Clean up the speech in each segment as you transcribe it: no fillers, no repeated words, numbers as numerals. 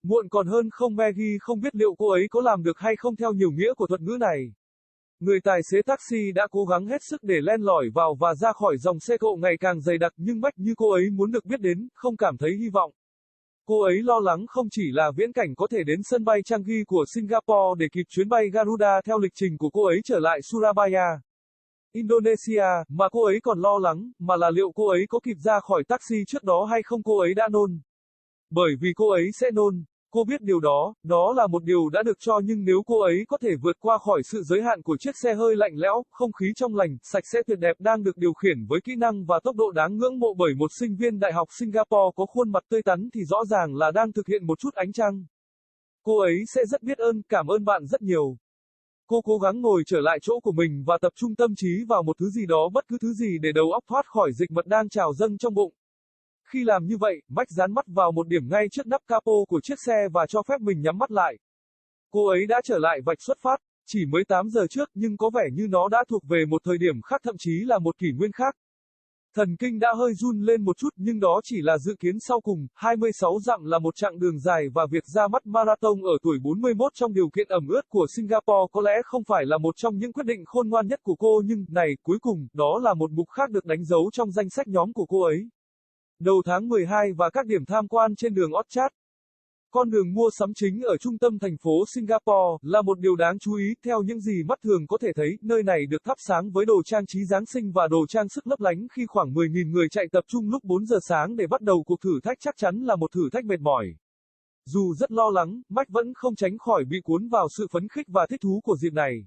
Muộn còn hơn không. Maggie không biết liệu cô ấy có làm được hay không theo nhiều nghĩa của thuật ngữ này. Người tài xế taxi đã cố gắng hết sức để len lỏi vào và ra khỏi dòng xe cộ ngày càng dày đặc, nhưng Maggie như cô ấy muốn được biết đến, không cảm thấy hy vọng. Cô ấy lo lắng không chỉ là viễn cảnh có thể đến sân bay Changi của Singapore để kịp chuyến bay Garuda theo lịch trình của cô ấy trở lại Surabaya, Indonesia, mà cô ấy còn lo lắng, mà là liệu cô ấy có kịp ra khỏi taxi trước đó hay không. Cô ấy đã nôn. Bởi vì cô ấy sẽ nôn. Cô biết điều đó, đó là một điều đã được cho, nhưng nếu cô ấy có thể vượt qua khỏi sự giới hạn của chiếc xe hơi lạnh lẽo, không khí trong lành, sạch sẽ tuyệt đẹp đang được điều khiển với kỹ năng và tốc độ đáng ngưỡng mộ bởi một sinh viên đại học Singapore có khuôn mặt tươi tắn thì rõ ràng là đang thực hiện một chút ánh trăng. Cô ấy sẽ rất biết ơn, cảm ơn bạn rất nhiều. Cô cố gắng ngồi trở lại chỗ của mình và tập trung tâm trí vào một thứ gì đó, bất cứ thứ gì để đầu óc thoát khỏi dịch mật đang trào dâng trong bụng. Khi làm như vậy, Maggie dán mắt vào một điểm ngay trước nắp capo của chiếc xe và cho phép mình nhắm mắt lại. Cô ấy đã trở lại vạch xuất phát, chỉ mới 8 giờ trước, nhưng có vẻ như nó đã thuộc về một thời điểm khác, thậm chí là một kỷ nguyên khác. Thần kinh đã hơi run lên một chút, nhưng đó chỉ là dự kiến sau cùng. 26 dặm là một chặng đường dài và việc ra mắt marathon ở tuổi 41 trong điều kiện ẩm ướt của Singapore có lẽ không phải là một trong những quyết định khôn ngoan nhất của cô, nhưng, này, cuối cùng, đó là một mục khác được đánh dấu trong danh sách nhóm của cô ấy. Đầu tháng 12 và các điểm tham quan trên đường Orchard. Con đường mua sắm chính ở trung tâm thành phố Singapore là một điều đáng chú ý theo những gì mắt thường có thể thấy. Nơi này được thắp sáng với đồ trang trí Giáng sinh và đồ trang sức lấp lánh khi khoảng 10.000 người chạy tập trung lúc 4 giờ sáng để bắt đầu cuộc thử thách chắc chắn là một thử thách mệt mỏi. Dù rất lo lắng, Maggie vẫn không tránh khỏi bị cuốn vào sự phấn khích và thích thú của dịp này.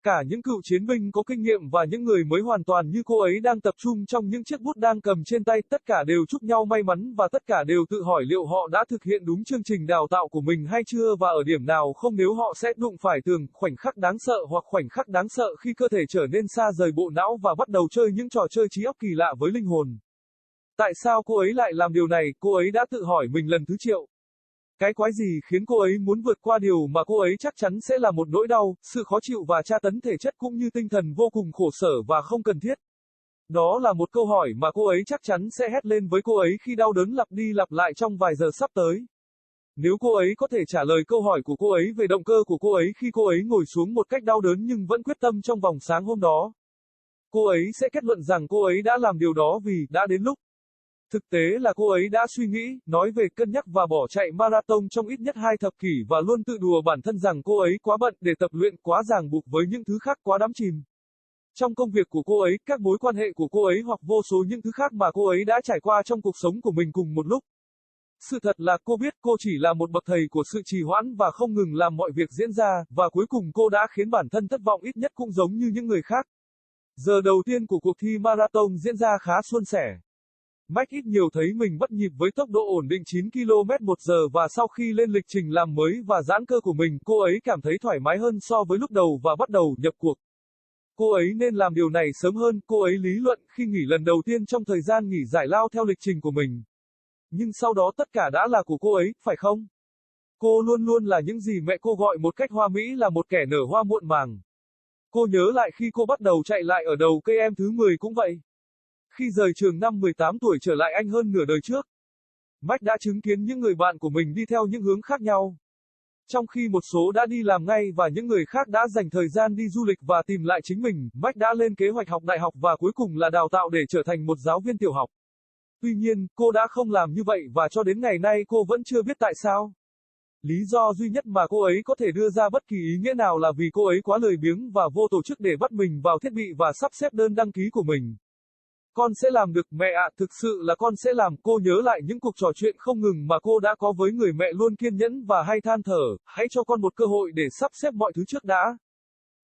Cả những cựu chiến binh có kinh nghiệm và những người mới hoàn toàn như cô ấy đang tập trung trong những chiếc bút đang cầm trên tay, tất cả đều chúc nhau may mắn và tất cả đều tự hỏi liệu họ đã thực hiện đúng chương trình đào tạo của mình hay chưa và ở điểm nào không, nếu họ sẽ đụng phải tường, khoảnh khắc đáng sợ hoặc khoảnh khắc đáng sợ khi cơ thể trở nên xa rời bộ não và bắt đầu chơi những trò chơi trí óc kỳ lạ với linh hồn. Tại sao cô ấy lại làm điều này, cô ấy đã tự hỏi mình lần thứ triệu. Cái quái gì khiến cô ấy muốn vượt qua điều mà cô ấy chắc chắn sẽ là một nỗi đau, sự khó chịu và tra tấn thể chất cũng như tinh thần vô cùng khổ sở và không cần thiết? Đó là một câu hỏi mà cô ấy chắc chắn sẽ hét lên với cô ấy khi đau đớn lặp đi lặp lại trong vài giờ sắp tới. Nếu cô ấy có thể trả lời câu hỏi của cô ấy về động cơ của cô ấy khi cô ấy ngồi xuống một cách đau đớn nhưng vẫn quyết tâm trong vòng sáng hôm đó, cô ấy sẽ kết luận rằng cô ấy đã làm điều đó vì đã đến lúc. Thực tế là cô ấy đã suy nghĩ, nói về, cân nhắc và bỏ chạy marathon trong ít nhất 2 thập kỷ và luôn tự đùa bản thân rằng cô ấy quá bận để tập luyện, quá ràng buộc với những thứ khác, quá đắm chìm trong công việc của cô ấy, các mối quan hệ của cô ấy hoặc vô số những thứ khác mà cô ấy đã trải qua trong cuộc sống của mình cùng một lúc. Sự thật là cô biết cô chỉ là một bậc thầy của sự trì hoãn và không ngừng làm mọi việc diễn ra, và cuối cùng cô đã khiến bản thân thất vọng, ít nhất cũng giống như những người khác. Giờ đầu tiên của cuộc thi marathon diễn ra khá suôn sẻ. Maggie ít nhiều thấy mình bắt nhịp với tốc độ ổn định 9 km/h và sau khi lên lịch trình làm mới và giãn cơ của mình, cô ấy cảm thấy thoải mái hơn so với lúc đầu và bắt đầu nhập cuộc. Cô ấy nên làm điều này sớm hơn, cô ấy lý luận khi nghỉ lần đầu tiên trong thời gian nghỉ giải lao theo lịch trình của mình. Nhưng sau đó tất cả đã là của cô ấy, phải không? Cô luôn luôn là những gì mẹ cô gọi một cách hoa mỹ là một kẻ nở hoa muộn màng. Cô nhớ lại khi cô bắt đầu chạy lại ở đầu cây em thứ 10 cũng vậy. Khi rời trường năm 18 tuổi trở lại Anh hơn nửa đời trước, Maggie đã chứng kiến những người bạn của mình đi theo những hướng khác nhau. Trong khi một số đã đi làm ngay và những người khác đã dành thời gian đi du lịch và tìm lại chính mình, Maggie đã lên kế hoạch học đại học và cuối cùng là đào tạo để trở thành một giáo viên tiểu học. Tuy nhiên, cô đã không làm như vậy và cho đến ngày nay cô vẫn chưa biết tại sao. Lý do duy nhất mà cô ấy có thể đưa ra bất kỳ ý nghĩa nào là vì cô ấy quá lười biếng và vô tổ chức để bắt mình vào thiết bị và sắp xếp đơn đăng ký của mình. Con sẽ làm được, mẹ ạ, thực sự là con sẽ làm. Cô nhớ lại những cuộc trò chuyện không ngừng mà cô đã có với người mẹ luôn kiên nhẫn và hay than thở, hãy cho con một cơ hội để sắp xếp mọi thứ trước đã.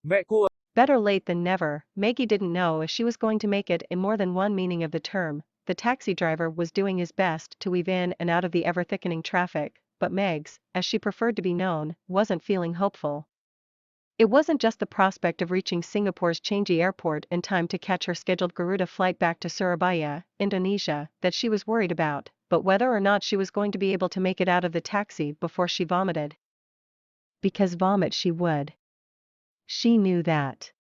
Mẹ cô. Better late than never. Maggie didn't know if she was going to make it in more than one meaning of the term. The taxi driver was doing his best to weave in and out of the ever-thickening traffic, but Megs, as she preferred to be known, wasn't feeling hopeful. It wasn't just the prospect of reaching Singapore's Changi airport in time to catch her scheduled Garuda flight back to Surabaya, Indonesia, that she was worried about, but whether or not she was going to be able to make it out of the taxi before she vomited. Because vomit she would. She knew that.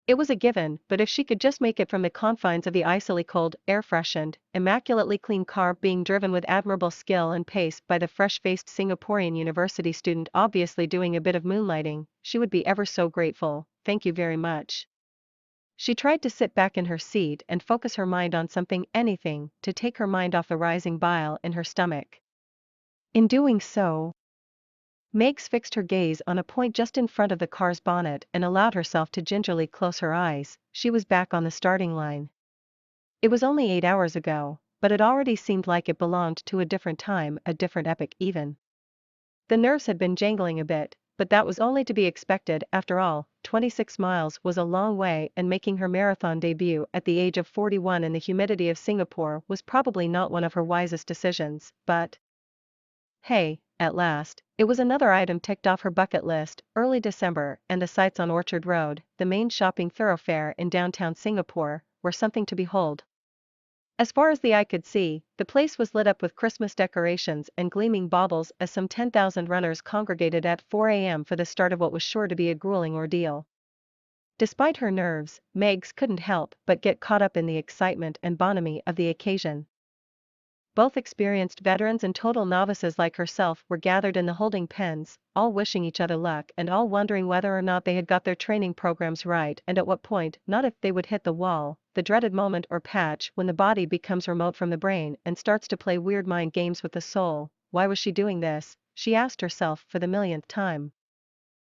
It was a given, but if she could just make it from the confines of the icily cold, air-freshened, immaculately clean car being driven with admirable skill and pace by the fresh-faced Singaporean university student obviously doing a bit of moonlighting, she would be ever so grateful. Thank you very much. She tried to sit back in her seat and focus her mind on something, anything, to take her mind off the rising bile in her stomach. In doing so, Megs fixed her gaze on a point just in front of the car's bonnet and allowed herself to gingerly close her eyes. She was back on the starting line. It was only 8 hours ago, but it already seemed like it belonged to a different time, a different epoch even. The nerves had been jangling a bit, but that was only to be expected. After all, 26 miles was a long way, and making her marathon debut at the age of 41 in the humidity of Singapore was probably not one of her wisest decisions, but hey, at last, it was another item ticked off her bucket list. Early December, and the sights on Orchard Road, the main shopping thoroughfare in downtown Singapore, were something to behold. As far as the eye could see, the place was lit up with Christmas decorations and gleaming baubles as some 10,000 runners congregated at 4 a.m. for the start of what was sure to be a grueling ordeal. Despite her nerves, Megs couldn't help but get caught up in the excitement and bonhomie of the occasion. Both experienced veterans and total novices like herself were gathered in the holding pens, all wishing each other luck and all wondering whether or not they had got their training programs right and at what point, not if they would hit the wall, the dreaded moment or patch when the body becomes remote from the brain and starts to play weird mind games with the soul. Why was she doing this? She asked herself for the millionth time.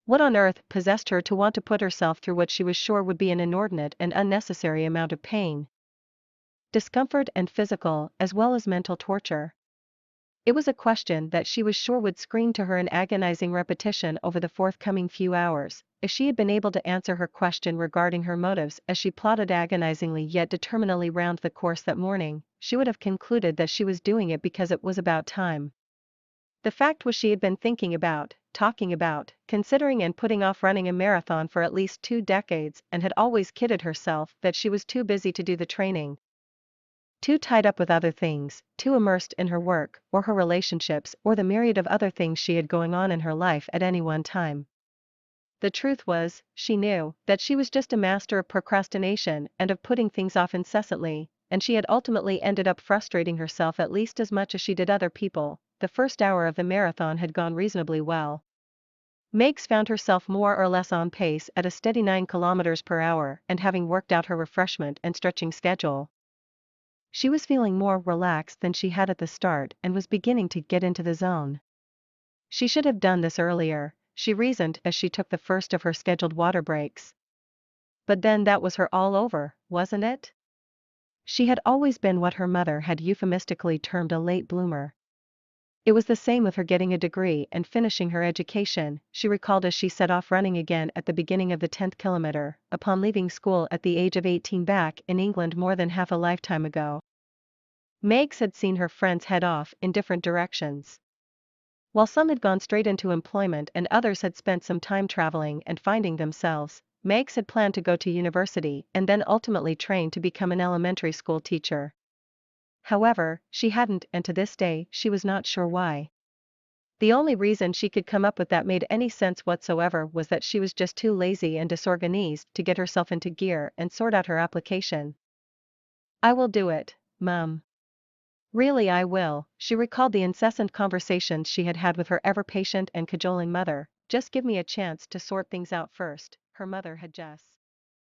What on earth possessed her to want to put herself through what she was sure would be an inordinate and unnecessary amount of pain, discomfort and physical as well as mental torture? It was a question that she was sure would scream to her in agonizing repetition over the forthcoming few hours. If she had been able to answer her question regarding her motives as she plodded agonizingly yet determinedly round the course that morning, she would have concluded that she was doing it because it was about time. The fact was she had been thinking about, talking about, considering and putting off running a marathon for at least 2 decades and had always kidded herself that she was too busy to do the training, too tied up with other things, too immersed in her work, or her relationships, or the myriad of other things she had going on in her life at any one time. The truth was, she knew, that she was just a master of procrastination and of putting things off incessantly, and she had ultimately ended up frustrating herself at least as much as she did other people. The first hour of the marathon had gone reasonably well. Megs found herself more or less on pace at a steady 9 kilometers per hour, and having worked out her refreshment and stretching schedule, she was feeling more relaxed than she had at the start and was beginning to get into the zone. She should have done this earlier, she reasoned as she took the first of her scheduled water breaks. But then that was her all over, wasn't it? She had always been what her mother had euphemistically termed a late bloomer. It was the same with her getting a degree and finishing her education, she recalled as she set off running again at the beginning of the 10th kilometer, upon leaving school at the age of 18 back in England more than half a lifetime ago. Megs had seen her friends head off in different directions. While some had gone straight into employment and others had spent some time traveling and finding themselves, Megs had planned to go to university and then ultimately train to become an elementary school teacher. However, she hadn't, and to this day, she was not sure why. The only reason she could come up with that made any sense whatsoever was that she was just too lazy and disorganized to get herself into gear and sort out her application. "I will do it, Mum. Really I will," she recalled the incessant conversations she had had with her ever-patient and cajoling mother. "Just give me a chance to sort things out first," her mother had just